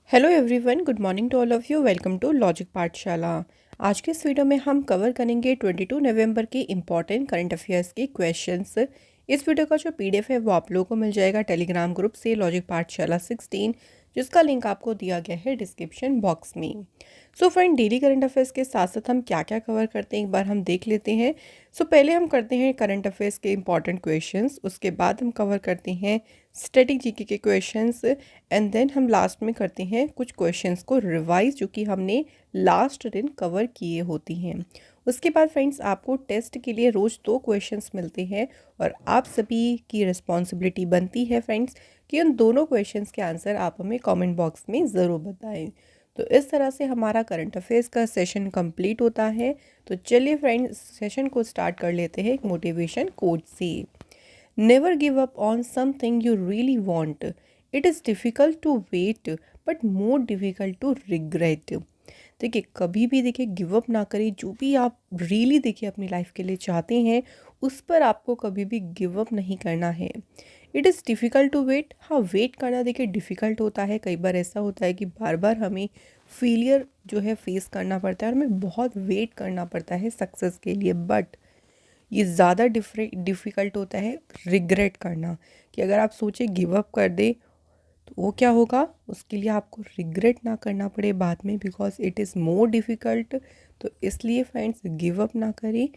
Hello everyone, good morning to all of you. Welcome to logic Pathshala. आज के इस video में हम कवर करेंगे 22 नवंबर के इम्पॉर्टेंट करंट अफेयर्स के क्वेश्चंस। इस वीडियो का जो पीडीएफ है वो आप लोगों को मिल जाएगा टेलीग्राम ग्रुप से लॉजिक पाठशाला 16, जिसका लिंक आपको दिया गया है डिस्क्रिप्शन बॉक्स में। So friend, daily current affairs के साथ साथ हम क्या क्या कवर करते हैं एक बार हम देख लेते हैं। पहले हम करते हैं करंट अफेयर्स के इंपॉर्टेंट क्वेश्चंस, उसके बाद हम कवर करते हैं स्टैटिक जीके के क्वेश्चंस, एंड देन हम लास्ट में करते हैं कुछ क्वेश्चंस को रिवाइज जो कि हमने लास्ट दिन कवर किए होती हैं। उसके बाद फ्रेंड्स, आपको टेस्ट के लिए रोज़ 2 क्वेश्चंस मिलते हैं और आप सभी की रिस्पॉन्सिबिलिटी बनती है फ्रेंड्स कि उन दोनों क्वेश्चंस के आंसर आप हमें कमेंट बॉक्स में ज़रूर बताएं। तो इस तरह से हमारा करंट अफेयर्स का सेशन कंप्लीट होता है। तो चलिए फ्रेंड्स, सेशन को स्टार्ट कर लेते हैं एक मोटिवेशन कोट से। Never give up on something you really want. It is difficult to wait but more difficult to regret. देखिए, कभी भी देखिए गिव अप ना करिए। जो भी आप रियली देखिए अपनी लाइफ के लिए चाहते हैं, उस पर आपको कभी भी गिव अप नहीं करना है। It is difficult to wait. हाँ, वेट करना देखिए डिफ़िकल्ट होता है। कई बार ऐसा होता है कि बार बार हमें फेलियर जो है फेस करना पड़ता है और हमें बहुत वेट करना पड़ता है सक्सेस के लिए। बट ये ज़्यादा डिफ़िकल्ट होता है रिग्रेट करना, कि अगर आप सोचें गिव अप कर दे तो वो क्या होगा, उसके लिए आपको रिग्रेट ना करना पड़े बाद में, because it is more difficult. तो इसलिए फ्रेंड्स, गिव अप ना करें।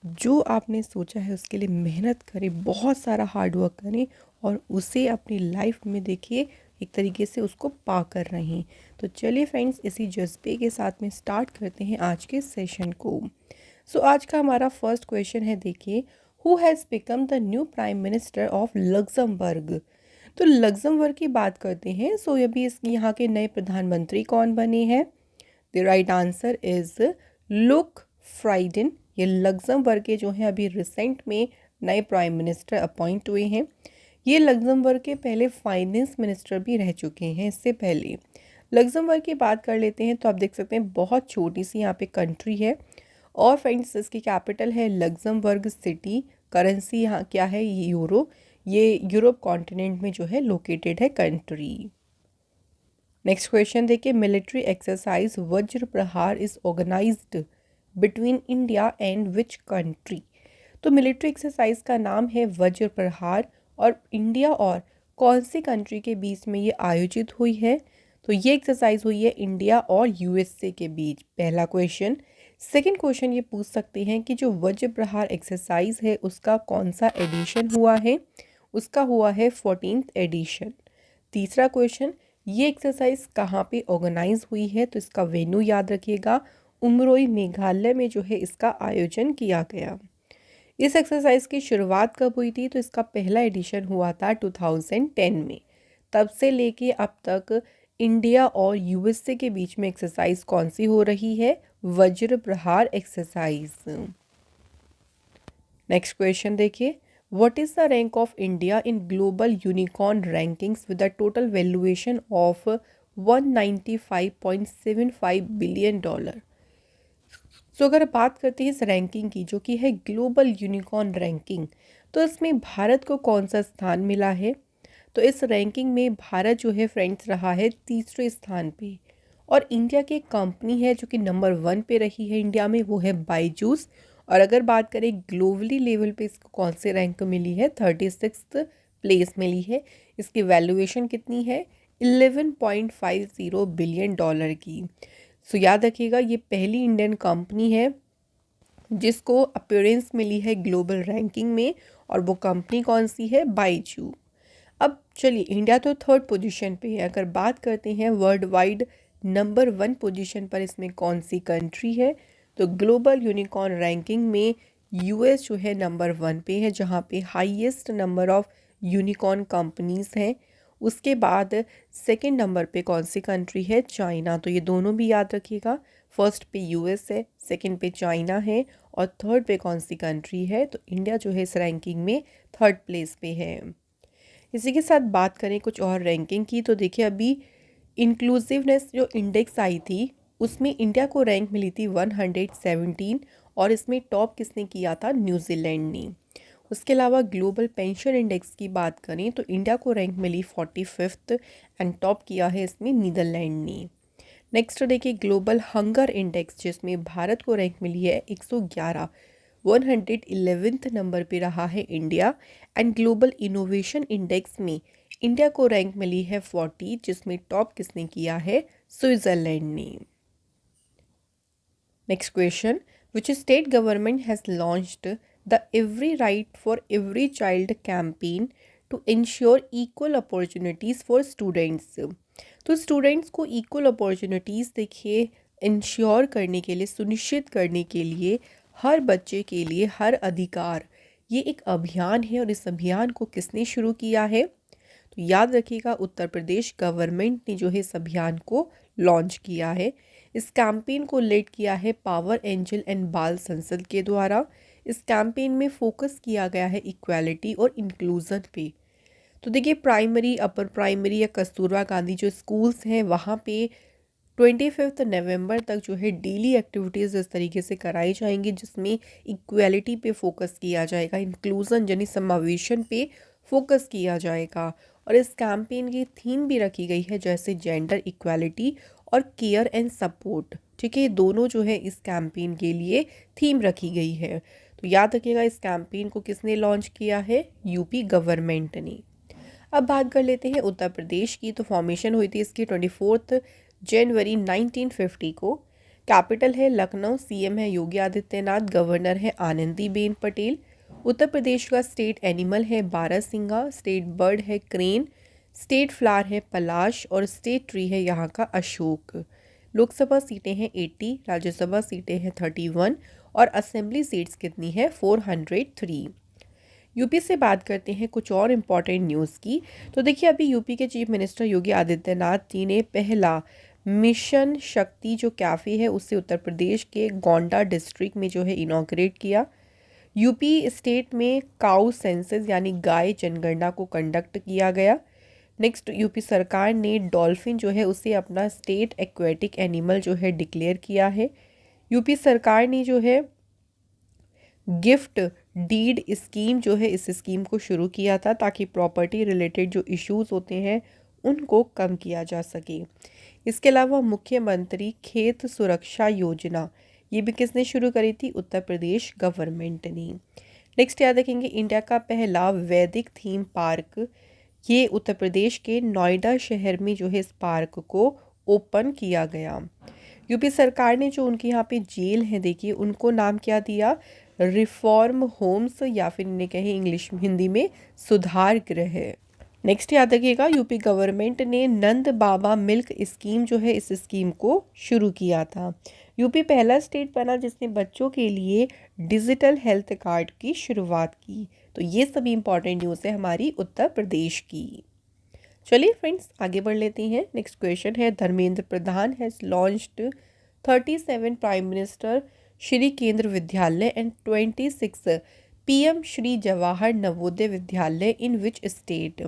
जो आपने सोचा है उसके लिए मेहनत करें, बहुत सारा हार्ड वर्क करें और उसे अपनी लाइफ में देखिए एक तरीके से उसको पा कर रहें। तो चलिए फ्रेंड्स, इसी जज्बे के साथ में स्टार्ट करते हैं आज के सेशन को। आज का हमारा फर्स्ट क्वेश्चन है, देखिए, who has become the new prime minister of Luxembourg. तो लग्जमबर्ग की बात करते हैं। अभी इस यहाँ के नए प्रधानमंत्री कौन बने हैं? The right answer is Luc Frieden. ये लग्जमबर्ग के जो हैं अभी रिसेंट में नए प्राइम मिनिस्टर अपॉइंट हुए हैं। ये लग्जमबर्ग के पहले फाइनेंस मिनिस्टर भी रह चुके हैं इससे पहले। लग्जमबर्ग की बात कर लेते हैं तो आप देख सकते हैं बहुत छोटी सी यहाँ पे कंट्री है और फ्रेंड्स इसकी कैपिटल है लग्जमबर्ग सिटी। करेंसी यहाँ क्या है? यूरो। ये यूरोप कॉन्टिनेंट में जो है लोकेटेड है कंट्री। नेक्स्ट क्वेश्चन देखिए, military exercise Vajra Prahar is organised between India and which country. तो मिलिट्री एक्सरसाइज का नाम है वज्र प्रहार और इंडिया और कौन सी कंट्री के बीच में ये आयोजित हुई है? तो ये एक्सरसाइज हुई है इंडिया और यूएसए के बीच। पहला क्वेश्चन। सेकंड क्वेश्चन ये पूछ सकते हैं कि जो वज्र प्रहार एक्सरसाइज है उसका कौन सा एडिशन हुआ है? उसका हुआ है 14th एडिशन। तीसरा क्वेश्चन, ये एक्सरसाइज कहाँ पे ऑर्गेनाइज हुई है? तो इसका वेन्यू याद रखिएगा, उमरोई मेघालय में जो है इसका आयोजन किया गया। इस एक्सरसाइज की शुरुआत कब हुई थी? तो इसका पहला एडिशन हुआ था 2010 में। तब से लेके अब तक इंडिया और यूएसए के बीच में एक्सरसाइज कौन सी हो रही है? वज्र प्रहार एक्सरसाइज। नेक्स्ट क्वेश्चन देखिए, what is the rank of India in global unicorn rankings with a total valuation of 195.75 billion dollar. अगर बात करते हैं इस रैंकिंग की जो कि है ग्लोबल यूनिकॉर्न रैंकिंग, तो इसमें भारत को कौन सा स्थान मिला है? तो इस रैंकिंग में भारत जो है फ्रेंड्स रहा है तीसरे स्थान पे। और इंडिया की एक कंपनी है जो कि नंबर 1 पे रही है इंडिया में, वो है बायजूस। और अगर बात करें ग्लोबली लेवल पे इसको कौन से रैंक मिली है? 36th प्लेस मिली है। इसकी वैल्यूएशन कितनी है? 11.50 बिलियन डॉलर की। याद रखिएगा, ये पहली इंडियन कंपनी है जिसको अपीयरेंस मिली है ग्लोबल रैंकिंग में, और वो कंपनी कौन सी है? बायजू। अब चलिए, इंडिया तो 3rd पोजीशन पे है। अगर बात करते हैं वर्ल्ड वाइड नंबर 1 पोजीशन पर इसमें कौन सी कंट्री है? तो ग्लोबल यूनिकॉर्न रैंकिंग में यूएस जो है नंबर 1 पे है, जहाँ पे highest number of unicorn companies हैं। उसके बाद सेकंड नंबर पे कौन सी कंट्री है? चाइना। तो ये दोनों भी याद रखिएगा, फर्स्ट पे यूएस है, सेकंड पे चाइना है, और थर्ड पे कौन सी कंट्री है? तो इंडिया जो है इस रैंकिंग में 3rd प्लेस पे है। इसी के साथ बात करें कुछ और रैंकिंग की, तो देखिए अभी इंक्लूसिवनेस जो इंडेक्स आई थी उसमें इंडिया को रैंक मिली थी 117, और इसमें टॉप किसने किया था? न्यूजीलैंड ने। उसके अलावा ग्लोबल पेंशन इंडेक्स की बात करें तो इंडिया को rank milli 45th and top किया है इसमें नीदरलैंड ने। नेक्स्ट देखिए ग्लोबल हंगर इंडेक्स जिसमें भारत को रैंक मिली है 111, 111th नंबर पे रहा है India. And global innovation index में इंडिया को रैंक मिली है 40, जिसमें टॉप किसने किया है, स्विट्जरलैंड ने। Next question, which state government has launched the every right for every child campaign to ensure equal opportunities for students. तो स्टूडेंट्स को इक्वल अपॉर्चुनिटीज़ देखिए इंश्योर करने के लिए, सुनिश्चित करने के लिए, हर बच्चे के लिए हर अधिकार, ये एक अभियान है। और इस अभियान को किसने शुरू किया है, तो याद रखिएगा उत्तर प्रदेश गवर्नमेंट ने जो है इस अभियान को लॉन्च किया है। इस कैंपेन को लीड किया है पावर एंजल एंड बाल संसद के द्वारा। इस कैंपेन में फोकस किया गया है इक्वालिटी और इंक्लूज़न पे। तो देखिए प्राइमरी, अपर प्राइमरी या कस्तूरबा गांधी जो स्कूल्स हैं वहाँ पे 25 नवंबर तक जो है डेली एक्टिविटीज़ इस तरीके से कराई जाएंगी जिसमें इक्वालिटी पे फोकस किया जाएगा, इंक्लूज़न यानी समावेशन पे फोकस किया जाएगा। और इस कैंपेन की थीम भी रखी गई है जैसे जेंडर इक्वालिटी और केयर एंड सपोर्ट। ठीक है, ये दोनों जो है इस कैंपेन के लिए थीम रखी गई है। तो याद रखिएगा इस कैंपेन को किसने लॉन्च किया है, यूपी गवर्नमेंट ने। अब बात कर लेते हैं उत्तर प्रदेश की। तो फॉर्मेशन हुई थी इसकी 24 जनवरी 1950 को। कैपिटल है लखनऊ, सीएम है योगी आदित्यनाथ, गवर्नर है आनंदीबेन पटेल। उत्तर प्रदेश का स्टेट एनिमल है बारहसिंगा, स्टेट बर्ड है क्रेन, स्टेट फ्लावर है पलाश और स्टेट ट्री है यहाँ का अशोक। लोकसभा सीटें हैं 80, राज्यसभा सीटें हैं 31 और असेंबली सीट्स कितनी है 403। यूपी से बात करते हैं कुछ और इम्पॉर्टेंट न्यूज़ की। तो देखिए अभी यूपी के चीफ मिनिस्टर योगी आदित्यनाथ जी ने पहला मिशन शक्ति जो कैफ़े है उसे उत्तर प्रदेश के गोंडा डिस्ट्रिक्ट में जो है इनॉग्रेट किया। यूपी स्टेट में काउ सेंसस यानी गाय जनगणना को कंडक्ट किया गया। नेक्स्ट यूपी सरकार ने डॉल्फिन जो है उसे अपना स्टेट एक्वेटिक एनिमल जो है डिक्लेयर किया है। यूपी सरकार ने जो है गिफ्ट डीड स्कीम जो है इस स्कीम को शुरू किया था ताकि प्रॉपर्टी रिलेटेड जो इश्यूज होते हैं उनको कम किया जा सके। इसके अलावा मुख्यमंत्री खेत सुरक्षा योजना ये भी किसने शुरू करी थी, उत्तर प्रदेश गवर्नमेंट ने। नेक्स्ट याद रखेंगे इंडिया का पहला वैदिक थीम पार्क ये उत्तर प्रदेश के नोएडा शहर में जो है इस पार्क को ओपन किया गया। यूपी सरकार ने जो उनके यहाँ पे जेल है देखिए उनको नाम क्या दिया, रिफॉर्म होम्स या फिर इन्हें कहें इंग्लिश हिंदी में सुधार गृह। नेक्स्ट याद रखिएगा यूपी गवर्नमेंट ने नंद बाबा मिल्क स्कीम जो है इस स्कीम को शुरू किया था। यूपी पहला स्टेट बना जिसने बच्चों के लिए डिजिटल हेल्थ कार्ड की शुरुआत की। तो ये सभी इंपॉर्टेंट न्यूज़ है हमारी उत्तर प्रदेश की। चलिए फ्रेंड्स आगे बढ़ लेते हैं। नेक्स्ट क्वेश्चन है, Dharmendra Pradhan has launched 37 prime minister Shri Kendra Vidyalaya and 26 PM Shri Jawahar Navodaya Vidyalaya in which state.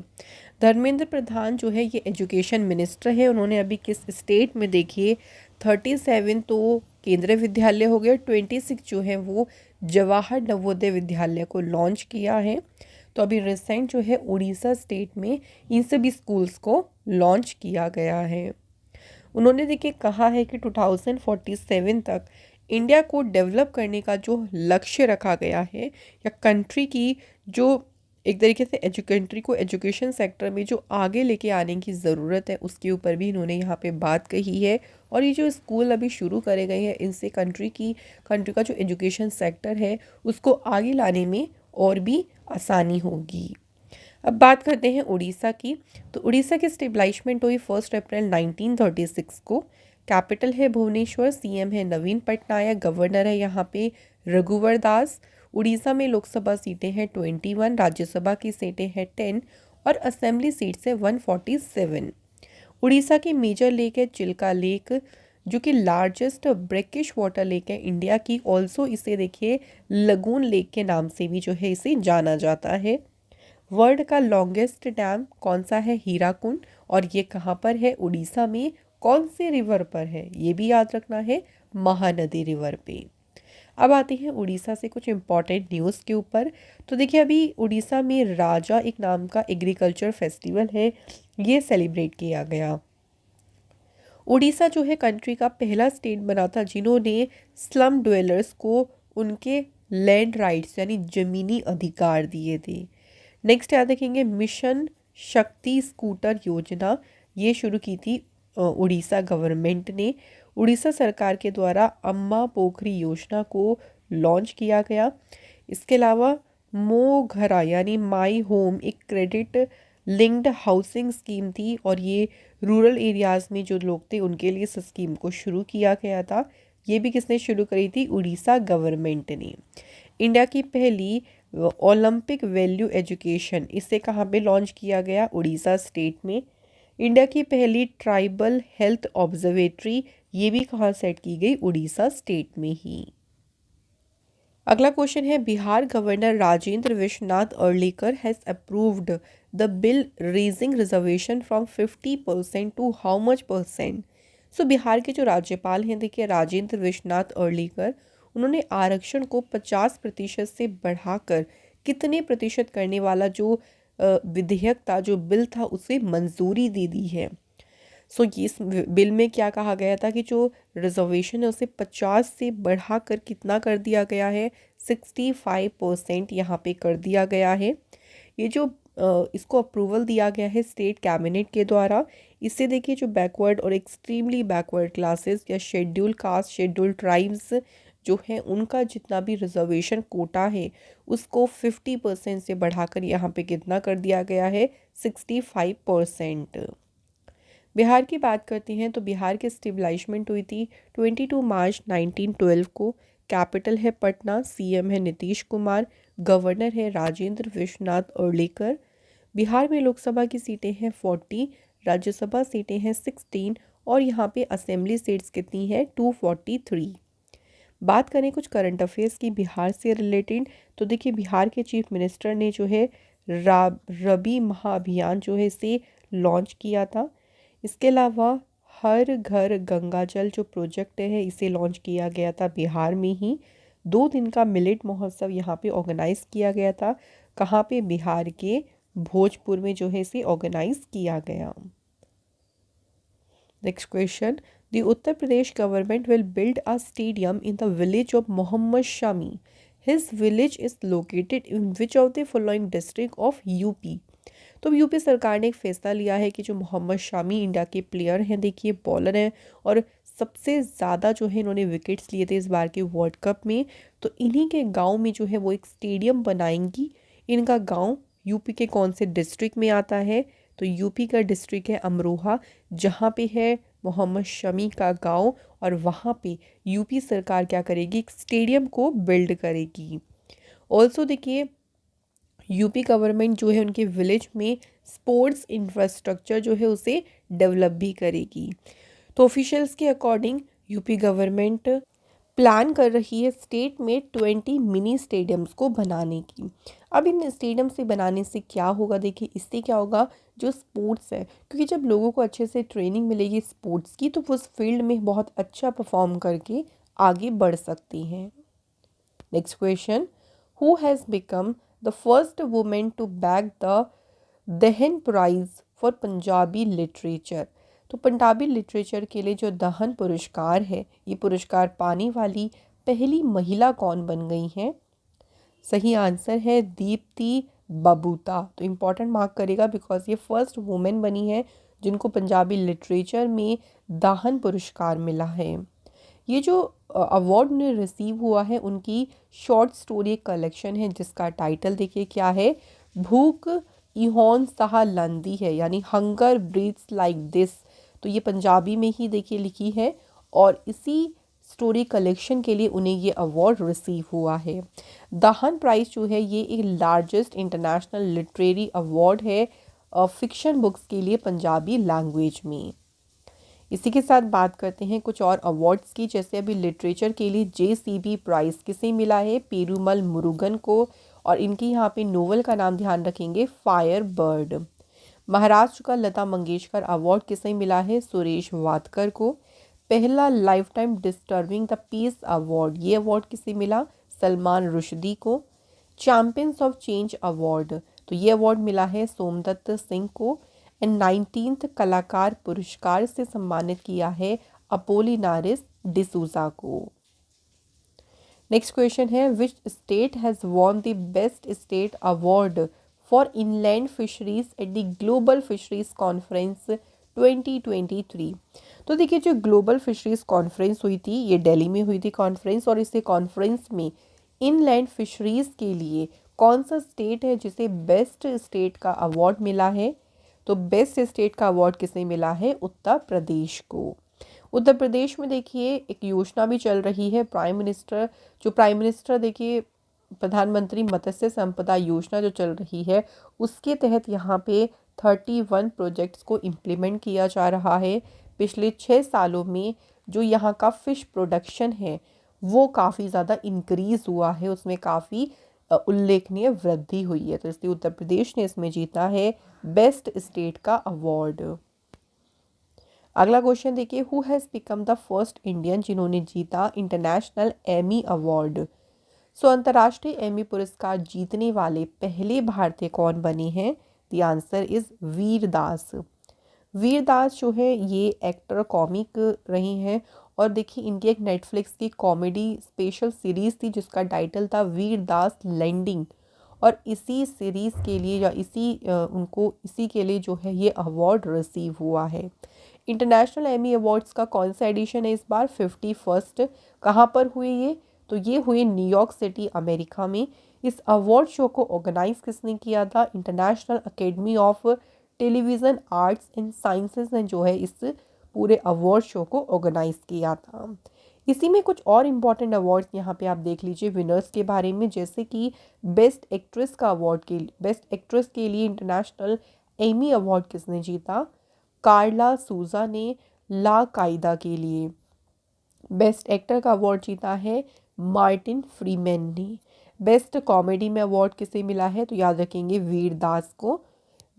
Dharmendra Pradhan जो है ये एजुकेशन मिनिस्टर है, उन्होंने अभी किस स्टेट में देखिए 37 तो केंद्रीय विद्यालय हो गया, 26 जो है वो जवाहर नवोदय विद्यालय को लॉन्च किया है। तो अभी रिसेंट जो है उड़ीसा स्टेट में इन सभी स्कूल्स को लॉन्च किया गया है। उन्होंने देखिए कहा है कि 2047 तक इंडिया को डेवलप करने का जो लक्ष्य रखा गया है या कंट्री की जो एक तरीके से कंट्री को एजुकेशन सेक्टर में जो आगे लेके आने की ज़रूरत है उसके ऊपर भी इन्होंने यहाँ पे बात कही है। और ये जो स्कूल अभी शुरू करे गए हैं इनसे कंट्री का जो एजुकेशन सेक्टर है उसको आगे लाने में और भी आसानी होगी। अब बात करते हैं उड़ीसा की। तो उड़ीसा की स्टेबलाइजमेंट हुई 1 अप्रैल 1936 को। कैपिटल है भुवनेश्वर, सीएम है नवीन पटनायक, गवर्नर है यहाँ पे रघुवर दास। उड़ीसा में लोकसभा सीटें हैं 21, राज्यसभा की सीटें हैं 10 और असेंबली सीट्स है 147। उड़ीसा की मेजर लेक है चिल्का लेक जो कि लार्जेस्ट ब्रेकिश वाटर लेक है इंडिया की। ऑल्सो इसे देखिए लगून लेक के नाम से भी जो है इसे जाना जाता है। वर्ल्ड का लॉन्गेस्ट डैम कौन सा है, हीराकुंड, और ये कहाँ पर है, उड़ीसा में। कौन से रिवर पर है, ये भी याद रखना है, महानदी रिवर पे। अब आते हैं उड़ीसा से कुछ इम्पॉर्टेंट न्यूज़ के ऊपर। तो देखिए अभी उड़ीसा में राजा एक नाम का एग्रीकल्चर फेस्टिवल है, ये सेलिब्रेट किया गया। उड़ीसा जो है कंट्री का पहला स्टेट बना था जिन्होंने स्लम ड्वेलर्स को उनके लैंड राइट्स यानी ज़मीनी अधिकार दिए थे। नेक्स्ट याद रखेंगे मिशन शक्ति स्कूटर योजना, ये शुरू की थी उड़ीसा गवर्नमेंट ने। उड़ीसा सरकार के द्वारा अम्मा पोखरी योजना को लॉन्च किया गया। इसके अलावा मो घरा यानी माई होम एक क्रेडिट लिंक्ड हाउसिंग स्कीम थी और ये रूरल एरियाज़ में जो लोग थे उनके लिए इस स्कीम को शुरू किया गया था। ये भी किसने शुरू करी थी? उड़ीसा गवर्नमेंट ने। इंडिया की पहली ओलंपिक वैल्यू एजुकेशन, इसे कहाँ पे लॉन्च किया गया? उड़ीसा स्टेट में। इंडिया की पहली ट्राइबल हेल्थ ऑब्जर्वेटरी, ये भी कहाँ सेट की गई? उड़ीसा स्टेट में ही। अगला क्वेश्चन है Bihar governor Rajendra Vishwanath Arlekar has approved the bill raising reservation from 50% to how much percent? So Bihar के जो राज्यपाल हैं देखिए राजेंद्र विश्वनाथ अर्लेकर, उन्होंने आरक्षण को 50% से बढ़ाकर कितने प्रतिशत करने वाला जो विधेयक था, जो बिल था, उसे मंजूरी दे दी है। सो ये इस बिल में क्या कहा गया था कि जो रिजर्वेशन है उसे 50 से बढ़ाकर कितना कर दिया गया है? 65% यहाँ पे कर दिया गया है। ये जो इसको अप्रूवल दिया गया है स्टेट कैबिनेट के द्वारा, इससे देखिए जो बैकवर्ड और एक्सट्रीमली बैकवर्ड क्लासेस या शेड्यूल कास्ट, शेड्यूल ट्राइब्स जो है, उनका जितना भी रिजर्वेशन कोटा है उसको 50% से बढ़ाकर यहाँ पे कितना कर दिया गया है? 65%। बिहार की बात करते हैं तो बिहार की स्टेबलाइजमेंट हुई थी 22 मार्च 1912 को। कैपिटल है पटना, सीएम है नीतीश कुमार, गवर्नर है राजेंद्र विश्वनाथ अर्लेकर। बिहार में लोकसभा की सीटें हैं 40, राज्यसभा सीटें हैं 16 और यहाँ पे असेंबली सीट्स कितनी है? 243। बात करें कुछ करंट अफेयर्स की बिहार से रिलेटेड, तो देखिए बिहार के चीफ मिनिस्टर ने जो है रबी महाअभियान जो है इसे लॉन्च किया था। इसके अलावा हर घर गंगा जल जो प्रोजेक्ट है इसे लॉन्च किया गया था बिहार में ही। 2 दिन का मिलेट महोत्सव यहाँ पे ऑर्गेनाइज किया गया था। कहाँ पे? बिहार के भोजपुर में जो है इसे ऑर्गेनाइज किया गया। Next question, the Uttar Pradesh government will build a stadium in the village of Mohammed Shami. His village is located in which of the following district of UP? तो यूपी सरकार ने एक फैसला लिया है कि जो मोहम्मद शामी इंडिया के प्लेयर हैं, देखिए बॉलर हैं और सबसे ज़्यादा जो है इन्होंने विकेट्स लिए थे इस बार के वर्ल्ड कप में, तो इन्हीं के गांव में जो है वो एक स्टेडियम बनाएंगी। इनका गांव यूपी के कौन से डिस्ट्रिक्ट में आता है? तो यूपी का डिस्ट्रिक्ट है अमरोहा, जहाँ पे है मोहम्मद शमी का गांव और वहाँ पे यूपी सरकार क्या करेगी? एक स्टेडियम को बिल्ड करेगी। ऑल्सो देखिए यूपी गवर्नमेंट जो है उनके विलेज में स्पोर्ट्स इंफ्रास्ट्रक्चर जो है उसे डेवलप भी करेगी। तो ऑफिशियल्स के अकॉर्डिंग यूपी गवर्नमेंट प्लान कर रही है स्टेट में 20 मिनी स्टेडियम्स को बनाने की। अब इन स्टेडियम से बनाने से क्या होगा? देखिए इससे क्या होगा, जो स्पोर्ट्स है, क्योंकि जब लोगों को अच्छे से ट्रेनिंग मिलेगी स्पोर्ट्स की तो वो उस फील्ड में बहुत अच्छा परफॉर्म करके आगे बढ़ सकती हैं। Next question, who has become the first women to bag the Dhahan prize for Punjabi literature? तो पंजाबी लिटरेचर के लिए जो दहन पुरस्कार है, ये पुरस्कार पाने वाली पहली महिला कौन बन गई हैं? सही आंसर है दीप्ति बबूता। तो इम्पॉर्टेंट मार्क करेगा बिकॉज ये फर्स्ट वुमेन बनी है जिनको पंजाबी लिटरेचर में दाहन पुरस्कार मिला है। ये जो अवार्ड उन्हें रिसीव हुआ है उनकी शॉर्ट स्टोरी कलेक्शन है जिसका टाइटल देखिए क्या है? भूख इहोन साह लंदी है, यानी हंगर ब्रीथ्स लाइक दिस। तो ये पंजाबी में ही देखिए लिखी है और इसी स्टोरी कलेक्शन के लिए उन्हें ये अवार्ड रिसीव हुआ है। दाहन प्राइज़ जो है ये एक लार्जेस्ट इंटरनेशनल लिटरेरी अवार्ड है फिक्शन बुक्स के लिए पंजाबी लैंग्वेज में। इसी के साथ बात करते हैं कुछ और अवार्ड्स की, जैसे अभी लिटरेचर के लिए JCB प्राइज़ किसे मिला है? पेरूमल मुरुगन को, और इनकी यहाँ पे नोवेल का नाम ध्यान रखेंगे फायर बर्ड। महाराष्ट्र का लता मंगेशकर अवार्ड किसे मिला है? सुरेश वाडकर को। पहला life time disturbing the peace award, ये अवार्ड किसे मिला? सलमान रुश्दी को। चैंपियंस ऑफ चेंज अवार्ड, तो ये अवार्ड मिला है सोमदत्त सिंह को। एंड 19th कलाकार पुरस्कार से सम्मानित किया है अपोलिनारिस डिसूजा को। नेक्स्ट क्वेश्चन है, which state has won the best state award for inland fisheries at the global fisheries conference 2023। तो देखिए, जो ग्लोबल फिशरीज कॉन्फ्रेंस हुई थी, ये दिल्ली में हुई थी कॉन्फ्रेंस, और इस कॉन्फ्रेंस में इनलैंड फिशरीज के लिए कौन सा स्टेट है जिसे बेस्ट स्टेट का अवार्ड मिला है? तो बेस्ट स्टेट का अवार्ड किसे मिला है? उत्तर प्रदेश को। उत्तर प्रदेश में देखिए एक योजना भी चल रही है, प्राइम मिनिस्टर देखिए प्रधानमंत्री मत्स्य संपदा योजना जो चल रही है, उसके तहत यहाँ पे 31 प्रोजेक्ट्स को इम्प्लीमेंट किया जा रहा है। पिछले 6 सालों में जो यहाँ का फ़िश प्रोडक्शन है वो काफ़ी ज़्यादा इंक्रीज़ हुआ है, उसमें काफ़ी उल्लेखनीय वृद्धि हुई है। तो इसलिए उत्तर प्रदेश ने इसमें जीता है बेस्ट स्टेट का अवार्ड। अगला क्वेश्चन देखिए, who has become the first Indian जिन्होंने जीता इंटरनेशनल एमी अवार्ड। सो अंतर्राष्ट्रीय एमी पुरस्कार जीतने वाले पहले भारतीय कौन बने हैं? द आंसर इज वीर दास। वीर दास जो है ये एक्टर कॉमिक रही हैं, और देखिए इनकी एक नेटफ्लिक्स की कॉमेडी स्पेशल सीरीज़ थी जिसका टाइटल था वीर दास लैंडिंग, और इसी सीरीज़ के लिए या इसी के लिए जो है ये अवार्ड रिसीव हुआ है। इंटरनेशनल एमी अवार्ड्स का कौन सा एडिशन है इस बार? 51st। कहाँ पर हुए ये? तो ये हुए न्यूयॉर्क सिटी अमेरिका में। इस अवार्ड शो को ऑर्गेनाइज किसने किया था? International academy of television arts and sciences ने जो है इस पूरे अवार्ड शो को ऑर्गेनाइज किया था। इसी में कुछ और इम्पॉर्टेंट अवार्ड्स यहाँ पे आप देख लीजिए विनर्स के बारे में, जैसे कि बेस्ट एक्ट्रेस का अवार्ड बेस्ट एक्ट्रेस के लिए इंटरनेशनल एमी अवार्ड किसने जीता? कार्ला सूजा ने ला कायदा के लिए। बेस्ट एक्टर का अवार्ड जीता है मार्टिन फ्रीमैन ने। बेस्ट कॉमेडी में अवार्ड किसे मिला है? तो याद रखेंगे वीर दास को।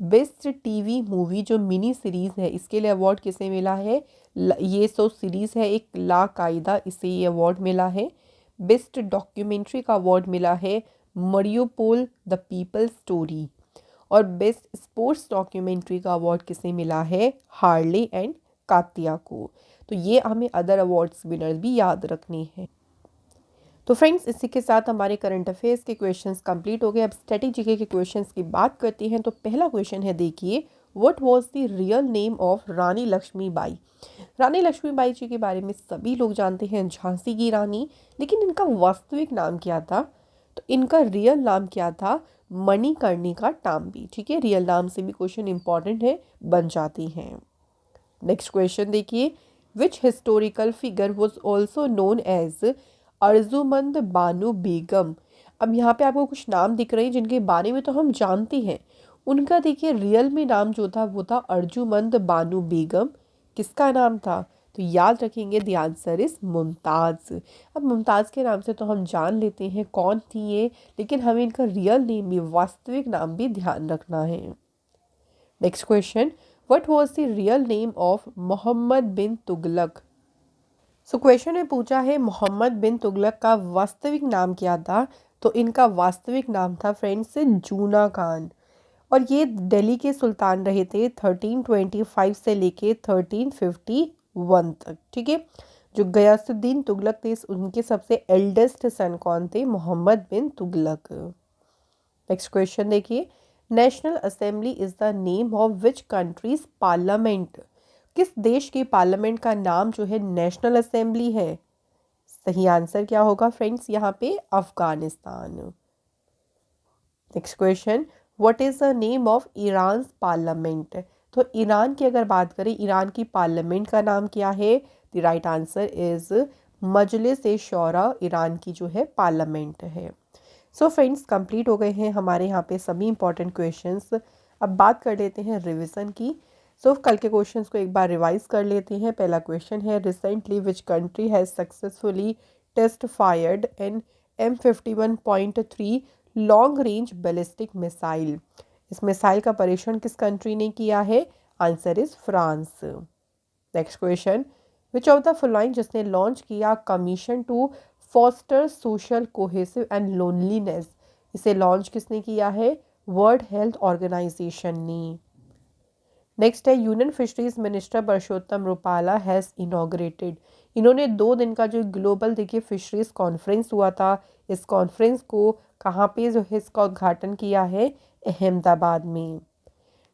बेस्ट टीवी मूवी जो मिनी सीरीज़ है इसके लिए अवार्ड किसे मिला है? ये सीरीज़ है एक ला कायदा, इसे ये अवार्ड मिला है। बेस्ट डॉक्यूमेंट्री का अवार्ड मिला है मरियोपोल द पीपल स्टोरी। और बेस्ट स्पोर्ट्स डॉक्यूमेंट्री का अवार्ड किसे मिला है? हार्ले एंड कातिया को। तो ये हमें अदर अवार्ड्स विनर्स भी याद रखने हैं। तो फ्रेंड्स, इसी के साथ हमारे करंट अफेयर्स के क्वेश्चंस कंप्लीट हो गए। अब स्टैटिक जीके के क्वेश्चंस की बात करते हैं। तो पहला क्वेश्चन है, देखिए, what was the real name of Rani Lakshmibai. Rani Lakshmibai ji के बारे में सभी लोग जानते हैं, झांसी की रानी, लेकिन इनका वास्तविक नाम क्या था? तो इनका रियल नाम क्या था? मणिकर्णिका टांबी। ठीक है, रियल नाम से भी क्वेश्चन इंपॉर्टेंट है, बन जाती हैं। नेक्स्ट क्वेश्चन देखिए, which historical figure was also known as Arjumand Bano Begum. अब यहाँ पे आपको कुछ नाम दिख रहे हैं जिनके बारे में तो हम जानते हैं, उनका देखिए रियल में नाम जो था वो था अर्जुमंद बानो बेगम। किसका नाम था? तो याद रखेंगे द आंसर इज मुमताज़। अब मुमताज़ के नाम से तो हम जान लेते हैं कौन थी ये, लेकिन हमें इनका रियल नेम भी, वास्तविक नाम भी ध्यान रखना है। Next question, what was the real name of Muhammad bin Tughlaq. So question में पूछा है मोहम्मद बिन तुगलक का वास्तविक नाम क्या था? तो इनका वास्तविक नाम था फ्रेंड्स जूना खान, और ये दिल्ली के सुल्तान रहे थे 1325 से लेके 1351 तक। ठीक है, जो गयासुद्दीन तुगलक थे उनके सबसे एल्डेस्ट सन कौन थे? मोहम्मद बिन तुगलक। नेक्स्ट क्वेश्चन देखिए, national assembly is the name of which countries parliament. किस देश की पार्लियामेंट का नाम जो है नेशनल असेंबली है? सही आंसर क्या होगा फ्रेंड्स यहाँ पे? Afghanistan. Next question, what is the name of Iran parliament. तो ईरान की अगर बात करें, ईरान की पार्लियामेंट का नाम क्या है? The right answer is Majlis A Saura, Iran की जो है पार्लियामेंट है। सो फ्रेंड्स, कंप्लीट हो गए हैं हमारे यहाँ पे सभी इंपॉर्टेंट क्वेश्चंस। अब बात कर लेते हैं रिवीजन की। सो कल के क्वेश्चंस को एक बार रिवाइज कर लेते हैं। पहला क्वेश्चन है, recently which country has successfully test fired an M51.3 long range ballistic missile. इस मिसाइल का परीक्षण किस कंट्री ने किया है? Answer is France. Next question, which of the following जिसने लॉन्च किया commission to foster social cohesive and loneliness, इसे लॉन्च किसने किया है? वर्ल्ड हेल्थ ऑर्गेनाइजेशन ने। नेक्स्ट है union fisheries minister Parshottam Rupala has inaugurated, इन्होंने 2 दिन का जो ग्लोबल देखिए फिशरीज कॉन्फ्रेंस हुआ था, इस कॉन्फ्रेंस को कहाँ पे जो है इसका उद्घाटन किया है? अहमदाबाद में।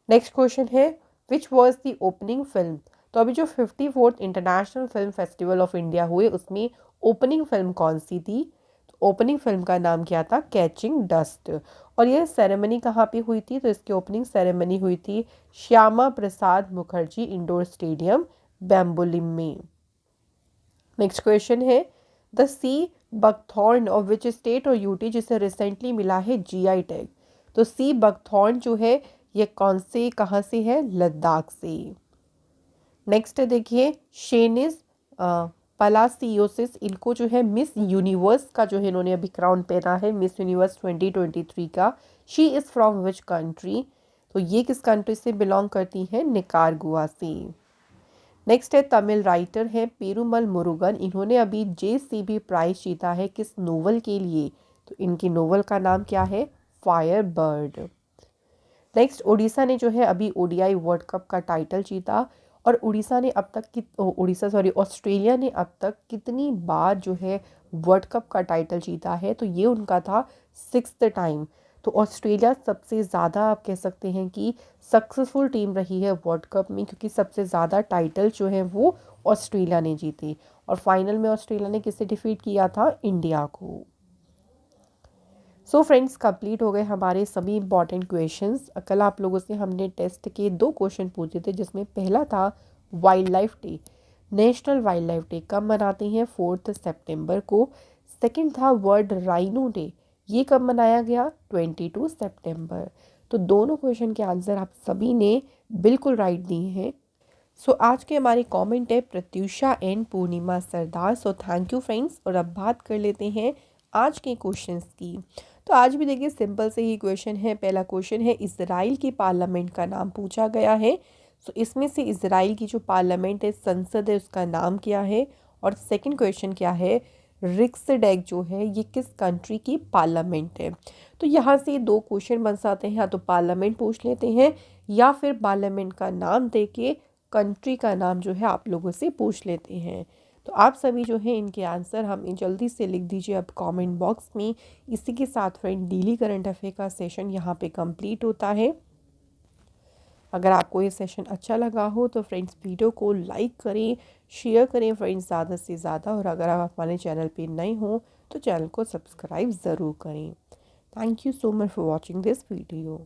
नेक्स्ट क्वेश्चन है which was the opening film, तो अभी जो 54th international film festival of India हुए उसमें ओपनिंग फिल्म कौन सी थी? तो ओपनिंग फिल्म का नाम क्या था? Catching dust. और यह सेरेमनी कहाँ पे हुई थी? तो इसकी ओपनिंग सेरेमनी हुई थी श्यामा प्रसाद मुखर्जी इंडोर स्टेडियम बैम्बोलिम में। नेक्स्ट क्वेश्चन है the sea buckthorn of which state और यूटी जिसे रिसेंटली मिला है जीआई टैग, तो सी बकथॉर्न जो है ये कौन से कहाँ से है? लद्दाख से। नेक्स्ट है देखिए शेनिस पलासियोसिस, इनको जो है मिस यूनिवर्स का जो है इन्होंने अभी क्राउन पहना है मिस यूनिवर्स 2023 का। She is from which country, तो ये किस कंट्री से बिलोंग करती है? निकारागुआ से। नेक्स्ट है तमिल राइटर है पेरुमल मुरुगन, इन्होंने अभी जेसीबी प्राइज जीता है किस नोवेल के लिए? तो इनकी नोवेल का नाम क्या है? Fire bird. नेक्स्ट उड़ीसा ने जो है अभी ओडीआई वर्ल्ड कप का टाइटल जीता, और उड़ीसा ने अब तक ऑस्ट्रेलिया ने अब तक कितनी बार जो है वर्ल्ड कप का टाइटल जीता है? तो ये उनका था 6th टाइम। तो ऑस्ट्रेलिया सबसे ज़्यादा आप कह सकते हैं कि सक्सेसफुल टीम रही है वर्ल्ड कप में, क्योंकि सबसे ज़्यादा टाइटल जो है वो ऑस्ट्रेलिया ने जीते, और फाइनल में ऑस्ट्रेलिया ने किसे डिफीट किया था? इंडिया को। सो फ्रेंड्स कंप्लीट हो गए हमारे सभी इंपॉर्टेंट क्वेश्चंस। कल आप लोगों से हमने टेस्ट के 2 क्वेश्चन पूछे थे, जिसमें पहला था wild life day, national wild life day कब मनाते हैं? 4 सितंबर को। सेकंड था वर्ल्ड राइनो डे, ये कब मनाया गया? 22 सितंबर। तो दोनों क्वेश्चन के आंसर आप सभी ने बिल्कुल राइट दिए हैं। सो आज के हमारे कमेंट है Pratyusha and Purnima Sardar. So thank you friends. और अब बात कर लेते हैं आज के क्वेश्चंस की। तो आज भी देखिए सिंपल से ही क्वेश्चन है। पहला क्वेश्चन है इजराइल की पार्लियामेंट का नाम पूछा गया है। सो इसमें से इजराइल की जो पार्लियामेंट है, संसद है, उसका नाम क्या है? और सेकंड क्वेश्चन क्या है, रिक्सडेग जो है ये किस कंट्री की पार्लियामेंट है? तो यहाँ से 2 क्वेश्चन बन जाते हैं, या तो पार्लियामेंट पूछ लेते हैं या फिर पार्लियामेंट का नाम दे के कंट्री का नाम जो है आप लोगों से पूछ लेते हैं। तो आप सभी जो है इनके आंसर हमें जल्दी से लिख दीजिए अब कमेंट बॉक्स में। इसी के साथ फ्रेंड डेली करंट अफेयर का सेशन यहाँ पे कंप्लीट होता है। अगर आपको ये सेशन अच्छा लगा हो तो फ्रेंड्स वीडियो को लाइक करें, शेयर करें फ्रेंड्स ज़्यादा से ज़्यादा, और अगर आप हमारे चैनल पे नए हो तो चैनल को सब्सक्राइब ज़रूर करें। Thank you so much for watching this video.